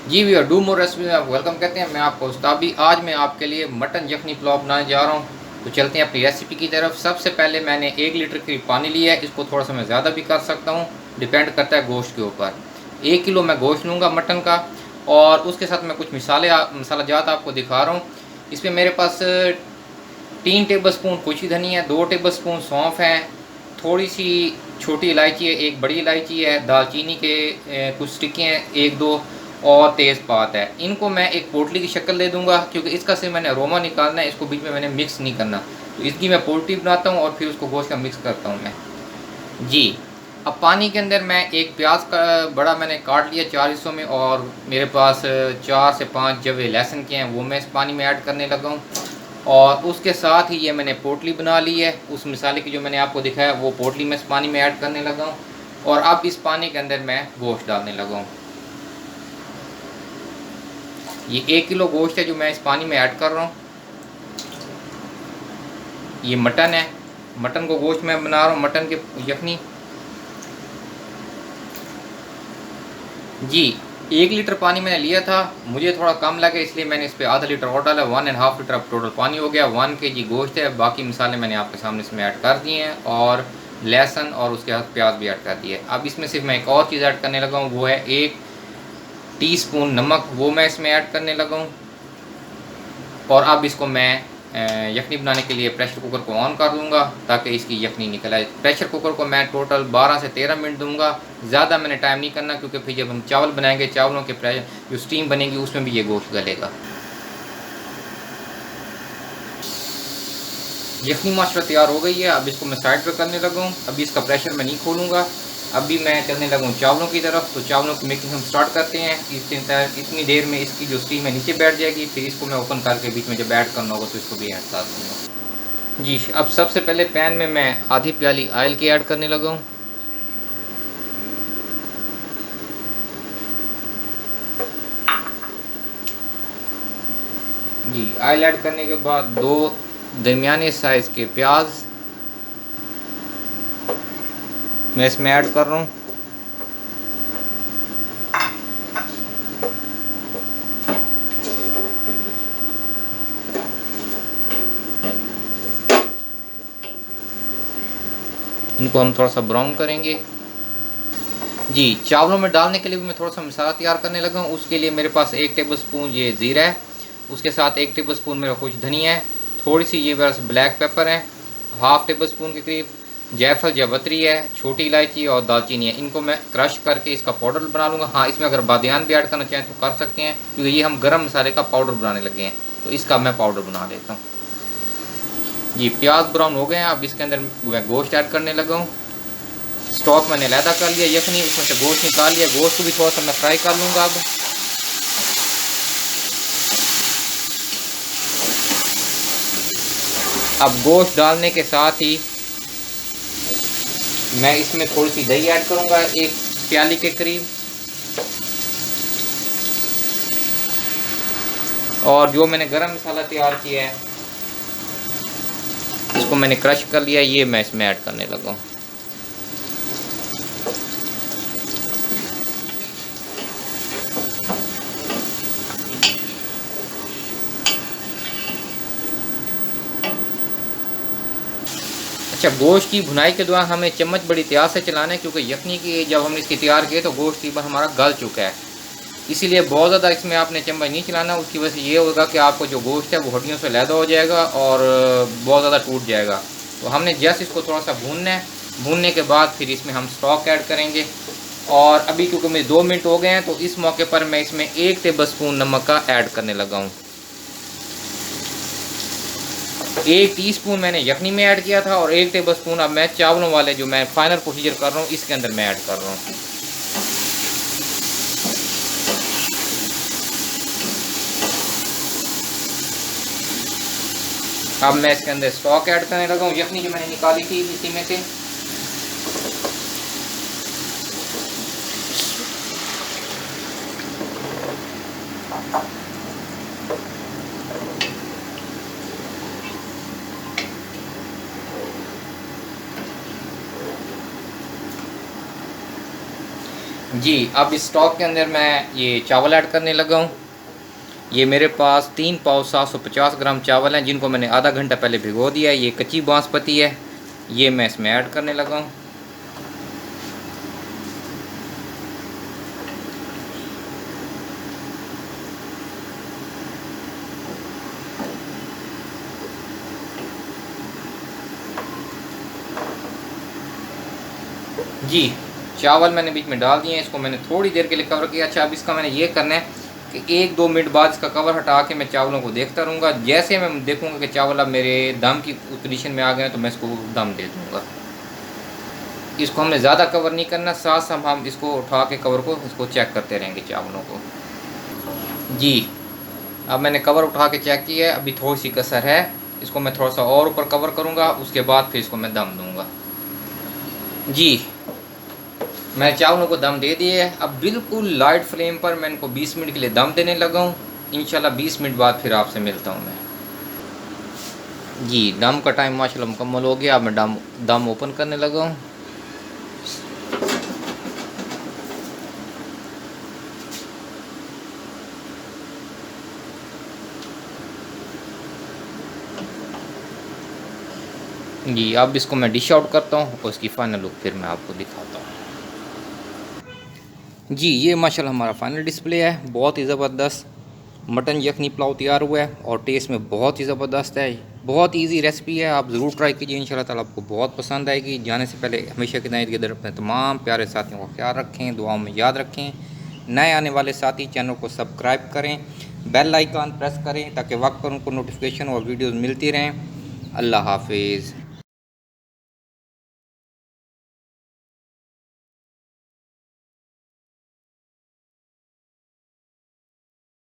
जी भैया, do more recipe में आप वेलकम कहते हैं। मैं आपको उस्ताबी आज मैं आपके लिए मटन यखनी पुलाव बनाने जा रहा हूँ। तो चलते हैं अपनी रेसिपी की तरफ। सबसे पहले मैंने 1 लीटर की पानी लिया है। इसको थोड़ा सा मैं ज़्यादा भी कर सकता हूँ, डिपेंड करता है गोश्त के ऊपर। 1 किलो मैं गोश्त लूँगा मटन का, और उसके साथ मैं कुछ मसाला जात आपको दिखा रहा हूँ। इसमें मेरे पास 3 टेबल स्पून कुची धनिया है, 2 टेबल स्पून सौंफ है, थोड़ी सी छोटी इलायची है, एक बड़ी इलायची है, दालचीनी के कुछ स्टिकें हैं, एक दो, और तेज़पात है। इनको मैं एक पोटली की शक्ल दे दूंगा, क्योंकि इसका सिर्फ मैंने अरोमा निकालना है, इसको बीच में मैंने मिक्स नहीं करना। तो इसकी मैं पोटली बनाता हूँ और फिर उसको गोश्त का मिक्स करता हूँ मैं। जी। अब पानी के अंदर मैं एक प्याज का बड़ा मैंने काट लिया 4 हिस्सों में, और मेरे पास 4 से 5 जवे लहसुन के हैं, वो मैं इस पानी में ऐड करने लगा हूँ। और उसके साथ ही ये मैंने पोटली बना ली है, उस मिसाले की जो मैंने आपको दिखाया वो पोटली मैं इस पानी में ऐड करने लगा हूँ। और अब इस पानी के अंदर मैं गोश्त डालने लगा हूँ। ये 1 किलो गोश्त है जो मैं इस पानी में ऐड कर रहा हूँ। ये मटन है, मटन को गोश्त मैं बना रहा हूँ, मटन के यखनी। जी। 1 लीटर पानी मैंने लिया था, मुझे थोड़ा कम लगे इसलिए मैंने इस पर आधा लीटर और डाला। 1.5 लीटर अब टोटल पानी हो गया। 1 kg गोश्त है, बाकी मसाले मैंने आपके सामने इसमें ऐड कर दिए हैं, और लहसुन और उसके साथ प्याज भी ऐड कर दिए। अब इसमें सिर्फ मैं एक और चीज़ ऐड करने लगा हूँ, वो है 1 टीस्पून नमक, वो मैं इसमें ऐड करने लगा हूँ। और अब इसको मैं यखनी बनाने के लिए प्रेशर कुकर को ऑन कर दूंगा, ताकि इसकी यखनी निकल आए। प्रेशर कुकर को मैं टोटल 12 से 13 मिनट दूंगा, ज़्यादा मैंने टाइम नहीं करना, क्योंकि फिर जब हम चावल बनाएंगे, चावलों के जो स्टीम बनेगी उसमें भी ये गोश्त गलेगा। यखनी माशाल्लाह तैयार हो गई है। अब इसको मैं साइड पर करने लगा हूँ। अभी इसका प्रेशर मैं नहीं खोलूँगा। अभी मैं चलने लगा हूँ चावलों की तरफ। तो चावलों की मेकिंग हम स्टार्ट करते हैं। इतनी देर में इसकी जो स्टीम है नीचे बैठ जाएगी, फिर इसको मैं ओपन करके बीच में जब ऐड करना होगा तो इसको भी ऐड कर दूँगा। जी। अब सबसे पहले पैन में मैं आधी प्याली ऑयल की ऐड करने लगा हूँ। जी। ऑयल ऐड करने के बाद 2 दरमियाने साइज़ के प्याज मैं इसमें ऐड कर रहा हूँ। इनको हम थोड़ा सा ब्राउन करेंगे। जी। चावलों में डालने के लिए भी मैं थोड़ा सा मसाला तैयार करने लगा हूँ। उसके लिए मेरे पास 1 टेबल स्पून ये ज़ीरा है, उसके साथ 1 टेबल स्पून मेरा कुछ धनिया है, थोड़ी सी ये बस ब्लैक पेपर है, हाफ़ टेबल स्पून के करीब जायफल जावित्री है, छोटी इलायची और दालचीनी है। इनको मैं क्रश करके इसका पाउडर बना लूँगा। हाँ, इसमें अगर बादियान भी ऐड करना चाहें तो कर सकते हैं, क्योंकि ये हम गरम मसाले का पाउडर बनाने लगे हैं, तो इसका मैं पाउडर बना लेता हूँ। जी। प्याज ब्राउन हो गए हैं। अब इसके अंदर मैं गोश्त ऐड करने लगा हूँ। स्टॉक मैंने अलहदा कर लिया यखनी, उसमें से गोश्त निकाल लिया। गोश्त को भी थोड़ा सा मैं फ्राई कर लूँगा। अब गोश्त डालने के साथ ही मैं इसमें थोड़ी सी दही ऐड करूँगा, 1 प्याली के करीब। और जो मैंने गरम मसाला तैयार किया है, इसको मैंने क्रश कर लिया, ये मैं इसमें ऐड करने लगा हूँ। अच्छा, गोश्त की भुनाई के दौरान हमें चम्मच बड़ी एहतियात से चलाना है, क्योंकि यखनी की जब हमने इसकी तैयार किए तो गोश्त तकरीबन हमारा गल चुका है, इसीलिए बहुत ज़्यादा इसमें आपने चम्मच नहीं चलाना। उसकी वजह से ये होगा कि आपको जो गोश्त है वो हड्डियों से अलहदा हो जाएगा और बहुत ज़्यादा टूट जाएगा। तो हमने जस्ट इसको थोड़ा सा भूनना है। भूनने के बाद फिर इसमें हम स्टॉक ऐड करेंगे। और अभी क्योंकि मेरे 2 मिनट हो गए हैं, तो इस मौके पर मैं इसमें 1 टेबल स्पून नमक का ऐड करने लगा हूँ। 1 टीस्पून मैंने यखनी में ऐड किया था, और 1 टेबल स्पून अब मैं चावलों वाले जो मैं फाइनल प्रोसीजर कर रहा हूँ इसके अंदर मैं ऐड कर रहा हूँ। अब मैं इसके अंदर स्टॉक ऐड करने लगा हूँ, यखनी जो मैंने निकाली थी इसी में से। जी, अब इस स्टॉक के अंदर मैं ये चावल ऐड करने लगा हूँ। ये मेरे पास 3 पाव 750 ग्राम चावल हैं, जिनको मैंने आधा घंटा पहले भिगो दिया है। ये कच्ची बासमती है, ये मैं इसमें ऐड करने लगा हूँ। जी, चावल मैंने बीच में डाल दिए हैं, इसको मैंने थोड़ी देर के लिए कवर किया। अच्छा, अब इसका मैंने ये करना है कि 1-2 मिनट बाद इसका कवर हटा के मैं चावलों को देखता रहूँगा। जैसे मैं देखूँगा कि चावल अब मेरे दम की पोजीशन में आ गए हैं, तो मैं इसको दम दे दूँगा। इसको हमने ज़्यादा कवर नहीं करना, साथ साथ हम इसको उठा के कवर को इसको चेक करते रहेंगे चावलों को। जी, अब मैंने कवर उठा के चेक किया है, अभी थोड़ी सी कसर है। इसको मैं थोड़ा सा और ऊपर कवर करूँगा, उसके बाद फिर इसको मैं दम दूँगा। जी, मैं चावलों को दम दे दिए है। अब बिल्कुल लाइट फ्लेम पर मैं इनको 20 मिनट के लिए दम देने लगा हूँ। इंशाल्लाह 20 मिनट बाद फिर आपसे मिलता हूँ मैं। जी, दम का टाइम माशाल्लाह मुकम्मल हो गया। अब मैं दम ओपन करने लगा हूँ। जी, अब इसको मैं डिश आउट करता हूँ और इसकी फ़ाइनल लुक फिर मैं आपको दिखाता हूँ। जी, ये माशाल्लाह हमारा फ़ाइनल डिस्प्ले है। बहुत ही ज़बरदस्त मटन यखनी पुलाव तैयार हुआ है और टेस्ट में बहुत ही ज़बरदस्त है। बहुत इजी रेसिपी है, आप ज़रूर ट्राई कीजिए, इंशाल्लाह ताला आपको बहुत पसंद आएगी। जाने से पहले हमेशा की तरह इधर अपने तमाम प्यारे साथियों का ख्याल रखें, दुआओं में याद रखें। नए आने वाले साथी चैनल को सब्सक्राइब करें, बेल आइकन प्रेस करें ताकि वक्त पर उनको नोटिफिकेशन और वीडियोज़ मिलती रहें। अल्लाह हाफिज़।